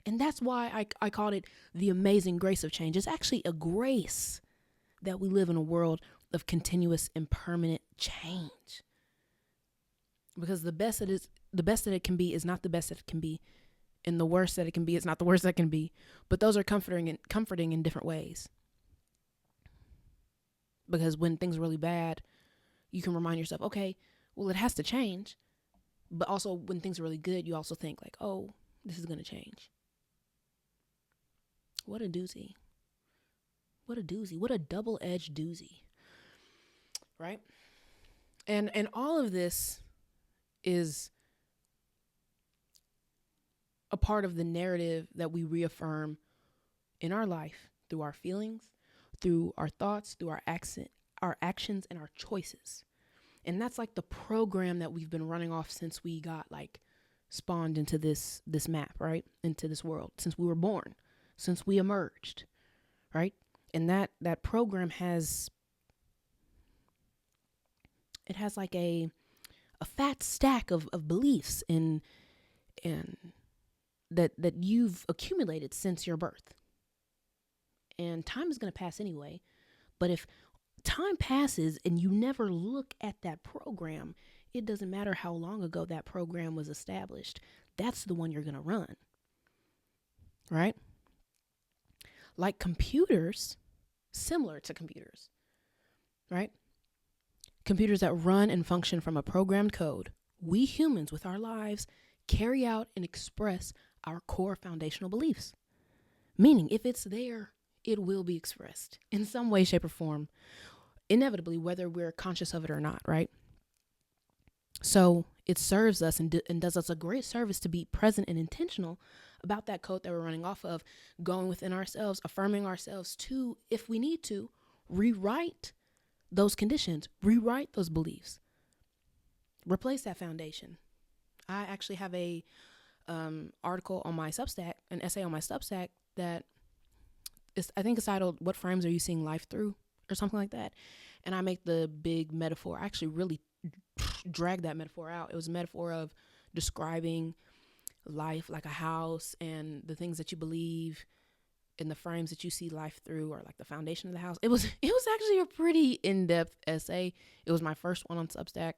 And that's why I called it the amazing grace of change. It's actually a grace that we live in a world of continuous and permanent change. Because the best that it can be is not the best that it can be, and the worst that it can be is not the worst that it can be. But those are comforting in different ways. Because when things are really bad, you can remind yourself, okay, well, it has to change. But also when things are really good, you also think like, oh, this is going to change. What a doozy. What a doozy. What a double-edged doozy. Right? And all of this is a part of the narrative that we reaffirm in our life through our feelings, through our thoughts, through our actions, and our choices. And that's like the program that we've been running off since we got like spawned into this map, right? Into this world, since we were born, since we emerged, right? And that program has like a fat stack of beliefs and that you've accumulated since your birth. And time is going to pass anyway. But if time passes and you never look at that program, it doesn't matter how long ago that program was established. That's the one you're going to run. Right? Like computers, similar to computers, right? Computers that run and function from a programmed code, we humans with our lives carry out and express our core foundational beliefs. Meaning, if it's there, it will be expressed in some way, shape, or form, inevitably, whether we're conscious of it or not, right? So it serves us and does us a great service to be present and intentional about that code that we're running off of, going within ourselves, affirming ourselves to, if we need to, rewrite those conditions, rewrite those beliefs, replace that foundation. I actually have a article on my Substack, an essay on my Substack that is, I think it's titled, "What Frames Are You Seeing Life Through?" or something like that. And I make the big metaphor. I actually really drag that metaphor out. It was a metaphor of describing life like a house, and the things that you believe and the frames that you see life through are like the foundation of the house. It was actually a pretty in-depth essay. It was my first one on Substack.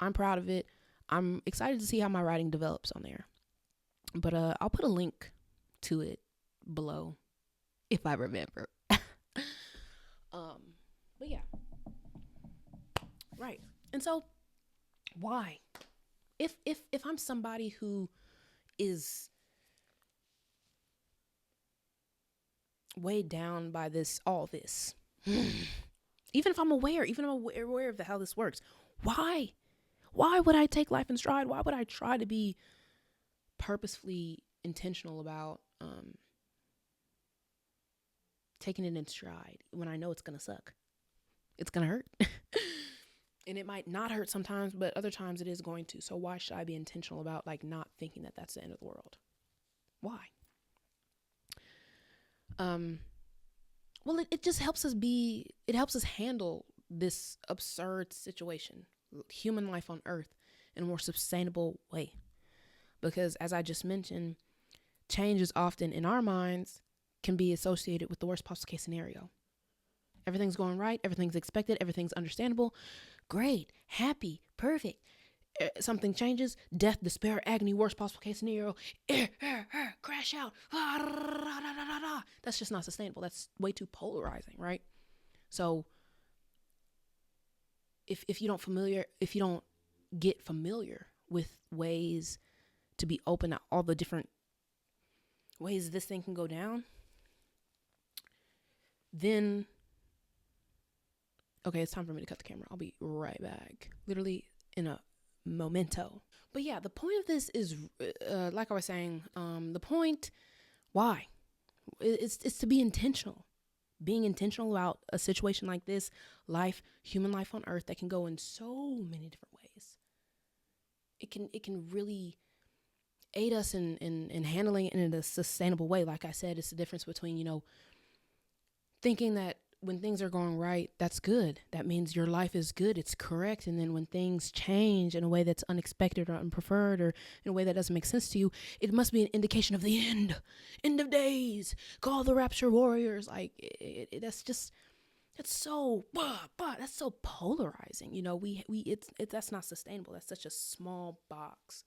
I'm proud of it. I'm excited to see how my writing develops on there. But I'll put a link to it below if I remember. But yeah. Right. And so why? If I'm somebody who is weighed down by all this, even if I'm aware of how this works, why would I take life in stride? Why would I try to be purposefully intentional about taking it in stride when I know it's gonna suck? It's gonna hurt. And it might not hurt sometimes, but other times it is going to. So why should I be intentional about like not thinking that that's the end of the world? Why? Well, it just helps us handle this absurd situation, human life on Earth, in a more sustainable way. Because as I just mentioned, change is often in our minds can be associated with the worst possible case scenario. Everything's going right. Everything's expected. Everything's understandable. Great. Happy. Perfect. Something changes. Death, despair, agony, worst possible case scenario. Crash out. That's just not sustainable. That's way too polarizing, right? So if you don't get familiar with ways to be open to all the different ways this thing can go down, then okay, it's time for me to cut the camera. I'll be right back. Literally in a momento. But yeah, the point of this is, like I was saying, the point, why? It's to be intentional. Being intentional about a situation like this, human life on Earth, that can go in so many different ways. It can really aid us in handling it in a sustainable way. Like I said, it's the difference between, thinking that when things are going right, that's good. That means your life is good. It's correct. And then when things change in a way that's unexpected or unpreferred, or in a way that doesn't make sense to you, it must be an indication of the end of days. Call the rapture warriors. Like that's just It's so, that's so polarizing. You know, it's that's not sustainable. That's such a small box,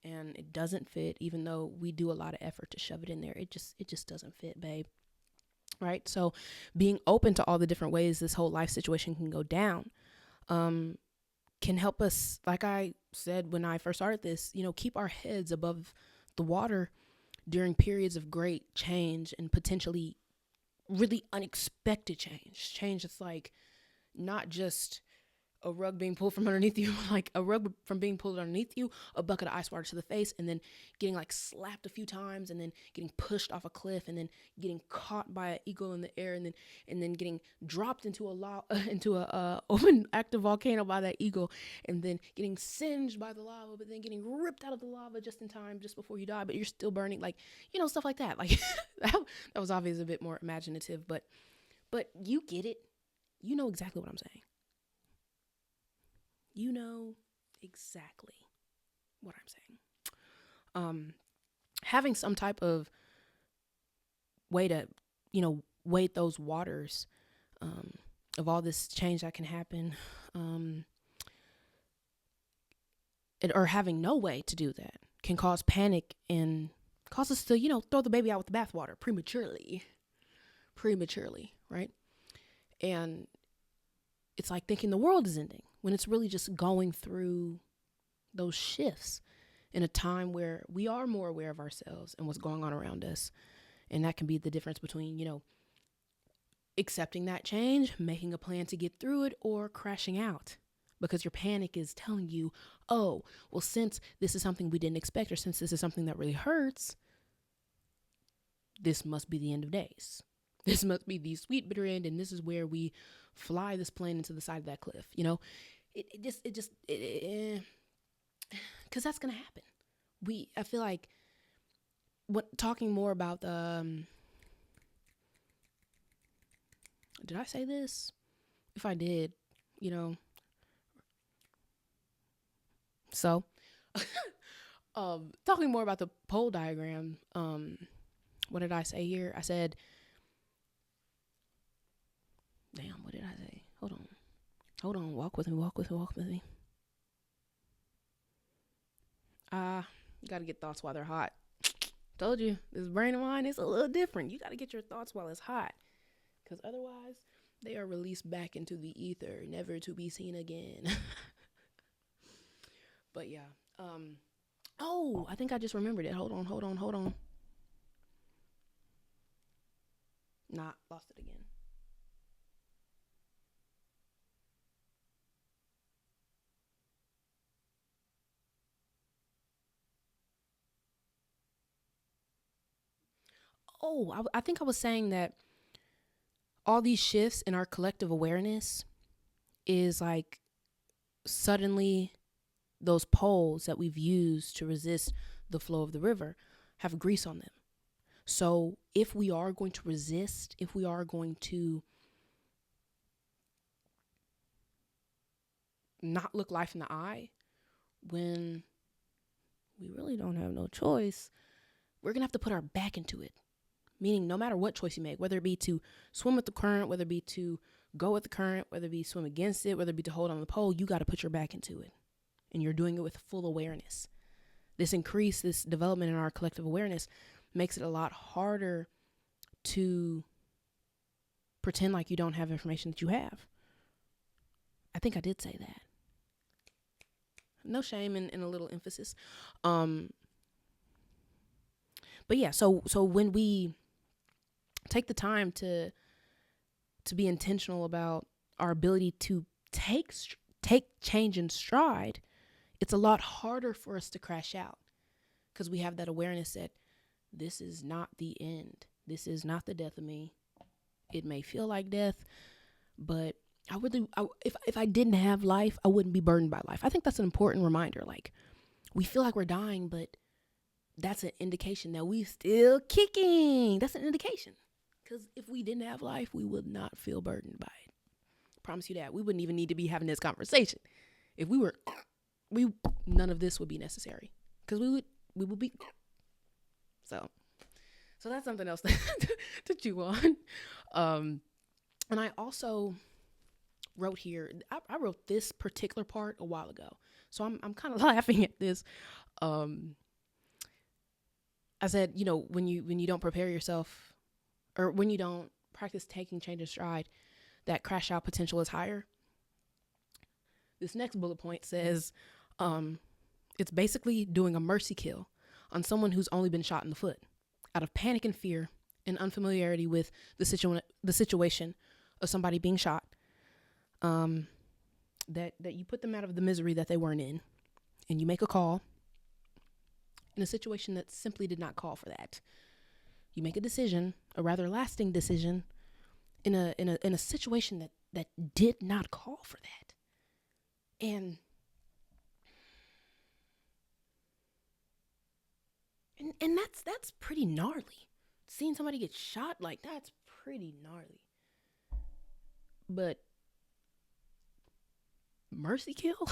and it doesn't fit. Even though we do a lot of effort to shove it in there, it just doesn't fit, babe. Right? So, being open to all the different ways this whole life situation can go down, um, can help us. Like I said when I first started this, you know, keep our heads above the water during periods of great change and potentially really unexpected change that's like not just a rug being pulled from underneath you, like a rug from being pulled underneath you, a bucket of ice water to the face, and then getting like slapped a few times, and then getting pushed off a cliff, and then getting caught by an eagle in the air, and then getting dropped into into a open active volcano by that eagle, and then getting singed by the lava, but then getting ripped out of the lava just in time, just before you die, but you're still burning, like, you know, stuff like that. Like that was obviously a bit more imaginative, but you get it. You know exactly what I'm saying. You know exactly what I'm saying. Having some type of way to, you know, wade those waters of all this change that can happen, or having no way to do that can cause panic and cause us to, you know, throw the baby out with the bathwater prematurely, right? And it's like thinking the world is ending when it's really just going through those shifts in a time where we are more aware of ourselves and what's going on around us. And that can be the difference between, you know, accepting that change, making a plan to get through it, or crashing out because your panic is telling you, oh, well, since this is something we didn't expect, or since this is something that really hurts, this must be the end of days. This must be the sweet bitter end, and this is where we fly this plane into the side of that cliff. You know, because that's gonna happen. I feel like, talking more about the, did I say this? If I did, you know, so, talking more about the pole diagram. What did I say here? I said, damn, what did I say? Hold on. Walk with me. You gotta get thoughts while they're hot. Told you, this brain of mine is a little different. You gotta get your thoughts while it's hot, because otherwise they are released back into the ether, never to be seen again. But yeah. Oh, I think I just remembered it. Hold on. Nah, lost it again. Oh, I think I was saying that all these shifts in our collective awareness is like suddenly those poles that we've used to resist the flow of the river have grease on them. So if we are going to resist, if we are going to not look life in the eye when we really don't have no choice, we're going to have to put our back into it. Meaning no matter what choice you make, whether it be to swim with the current, whether it be to go with the current, whether it be swim against it, whether it be to hold on the pole, you got to put your back into it. And you're doing it with full awareness. This development in our collective awareness makes it a lot harder to pretend like you don't have information that you have. I think I did say that. No shame in a little emphasis. But yeah, so when we take the time to be intentional about our ability to take change in stride, it's a lot harder for us to crash out, because we have that awareness that this is not the end. This is not the death of me. It may feel like death, but if I didn't have life, I wouldn't be burdened by life. I think that's an important reminder. Like, we feel like we're dying, but that's an indication that we still kicking. That's an indication. Because if we didn't have life, we would not feel burdened by it. I promise you that. We wouldn't even need to be having this conversation. If we were, none of this would be necessary. Because we would be. So that's something else to chew on. And I also wrote here, I wrote this particular part a while ago. So I'm kind of laughing at this. Um, I said, when you don't prepare yourself, or when you don't practice taking change in stride, that crash out potential is higher. This next bullet point says, it's basically doing a mercy kill on someone who's only been shot in the foot out of panic and fear and unfamiliarity with the situation of somebody being shot. That you put them out of the misery that they weren't in, and you make a call in a situation that simply did not call for that. You make a decision, a rather lasting decision, in a situation that did not call for that. And that's pretty gnarly. Seeing somebody get shot, like, that's pretty gnarly. But mercy kill?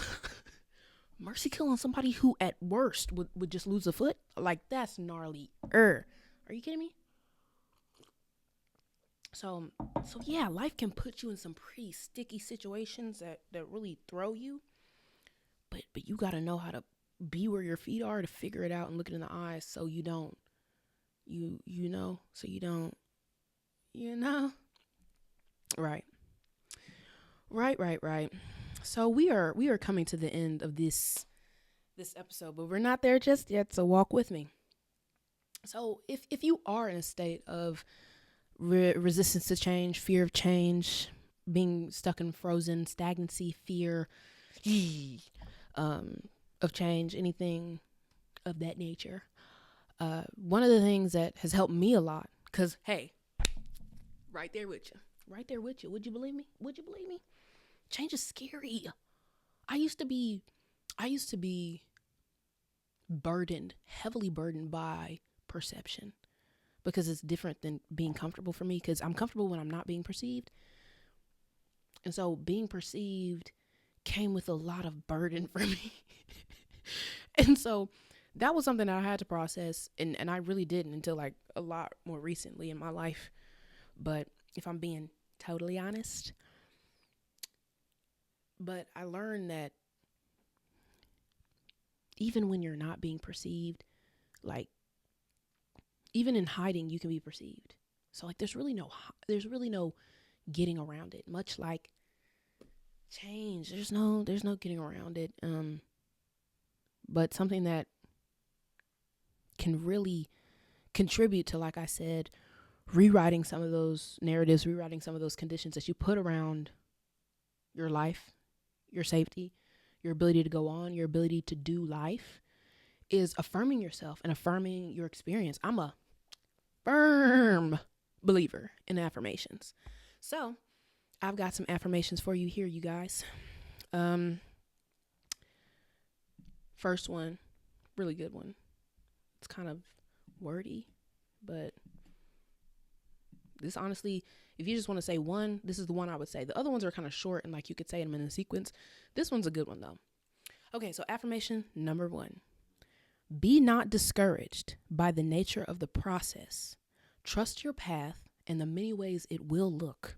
Mercy kill on somebody who at worst would just lose a foot? Like, that's gnarly. Are you kidding me? So yeah, life can put you in some pretty sticky situations that really throw you. But you gotta know how to be where your feet are to figure it out and look it in the eyes, so you don't right. So we are coming to the end of this episode, but we're not there just yet, so walk with me. So if you are in a state of resistance to change, fear of change, being stuck in frozen stagnancy, fear of change, anything of that nature, one of the things that has helped me a lot, because hey, right there with you, would you believe me, change is scary. I used to be heavily burdened by perception, because it's different than being comfortable for me, because I'm comfortable when I'm not being perceived. And so being perceived came with a lot of burden for me. And so that was something that I had to process, and I really didn't until like a lot more recently in my life. But if I'm being totally honest, but I learned that even when you're not being perceived, like, even in hiding, you can be perceived. So like, there's really no getting around it. Much like change, there's no getting around it. But something that can really contribute to, like I said, rewriting some of those narratives, rewriting some of those conditions that you put around your life, your safety, your ability to go on, your ability to do life, is affirming yourself and affirming your experience. I'm a firm believer in affirmations. So I've got some affirmations for you here, you guys. First one, really good one. It's kind of wordy, but this, honestly, if you just want to say one, this is the one I would say. The other ones are kind of short and like you could say them in a sequence. This one's a good one though. Okay, so affirmation number 1. Be not discouraged by the nature of the process. Trust your path and the many ways it will look.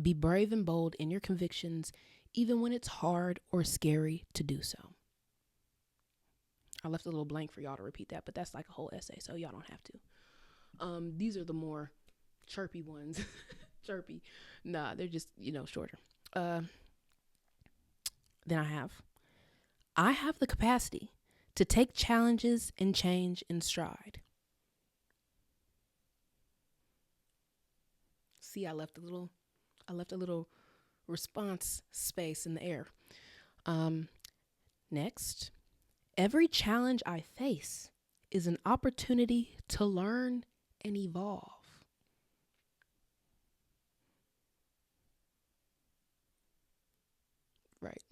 Be brave and bold in your convictions, even when it's hard or scary to do so. I left a little blank for y'all to repeat that, but that's like a whole essay, so y'all don't have to. These are the more chirpy ones. Chirpy. Nah, they're just, shorter. Then I have the capacity to take challenges and change in stride. See, I left a little response space in the air. Next, every challenge I face is an opportunity to learn and evolve. Right.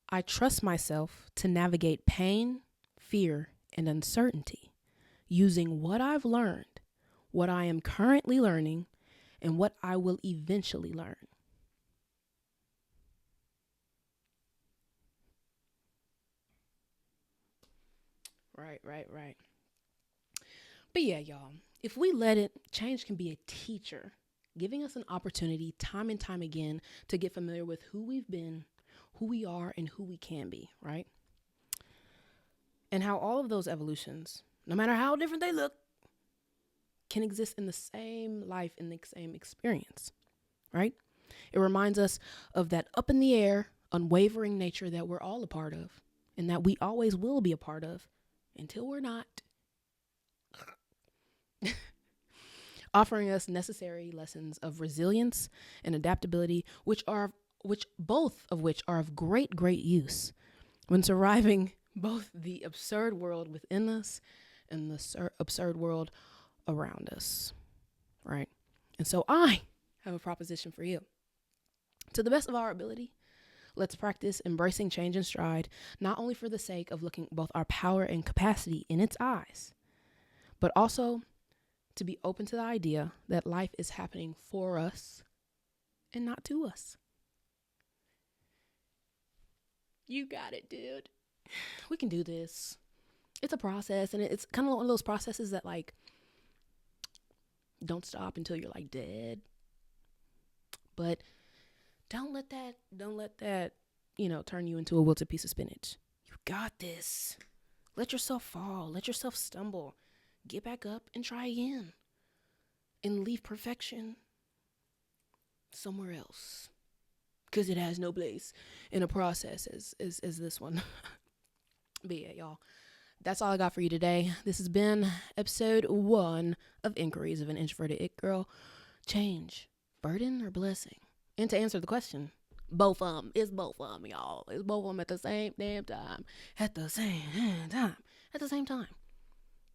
I trust myself to navigate pain, fear, and uncertainty using what I've learned, what I am currently learning, and what I will eventually learn. Right. But yeah, y'all, if we let it, change can be a teacher giving us an opportunity time and time again to get familiar with who we've been, who we are, and who we can be, right? And how all of those evolutions, no matter how different they look, can exist in the same life, in the same experience, right? It reminds us of that up in the air, unwavering nature that we're all a part of and that we always will be a part of until we're not. Offering us necessary lessons of resilience and adaptability, which both of which are of great use when surviving both the absurd world within us and the absurd world around us, right? And so I have a proposition for you. To the best of our ability, let's practice embracing change in stride, not only for the sake of looking both our power and capacity in its eyes, but also to be open to the idea that life is happening for us and not to us. You got it, dude. We can do this. It's a process, and it's kind of one of those processes that like don't stop until you're like dead. But don't let that, turn you into a wilted piece of spinach. You got this. Let yourself fall. Let yourself stumble. Get back up and try again. And leave perfection somewhere else. Because it has no place in a process as this one. But yeah, y'all. That's all I got for you today. This has been episode 1 of Inquiries of an Introverted It Girl. Change, burden, or blessing? And to answer the question, both of them. It's both of them, y'all. It's both of them at the same damn time. At the same time.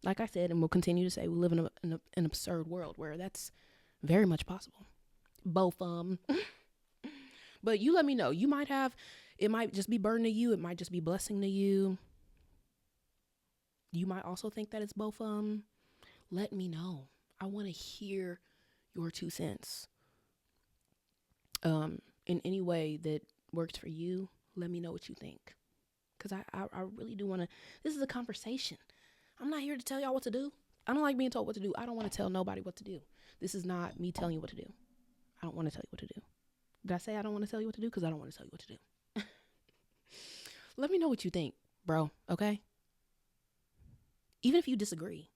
Like I said, and we'll continue to say, we live in an absurd world where that's very much possible. Both of them. But you let me know. You might have, it might just be burden to you. It might just be blessing to you. You might also think that it's both of them. Let me know. I want to hear your 2 cents. In any way that works for you, let me know what you think. Because I really do want to, this is a conversation. I'm not here to tell y'all what to do. I don't like being told what to do. I don't want to tell nobody what to do. This is not me telling you what to do. I don't want to tell you what to do. Did I say I don't want to tell you what to do? Because I don't want to tell you what to do. Let me know what you think, bro, okay? Even if you disagree.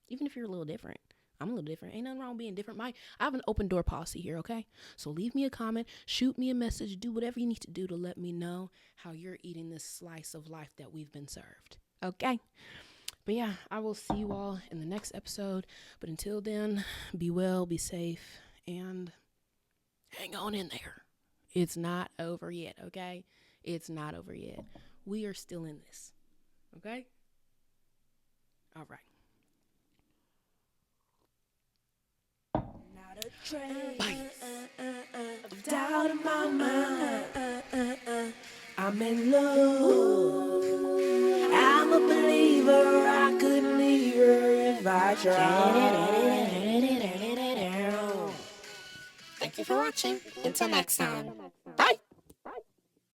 Even if you're a little different. I'm a little different. Ain't nothing wrong with being different. I have an open door policy here, okay? So leave me a comment, shoot me a message, do whatever you need to do to let me know how you're eating this slice of life that we've been served, okay? But yeah, I will see you all in the next episode. But until then, be well, be safe, and hang on in there. It's not over yet, okay? It's not over yet. We are still in this, okay? All right.
Not a trace of doubt in my mind. I'm in love. I'm a believer. I couldn't leave her if I tried.
Thank you for watching. Until next time.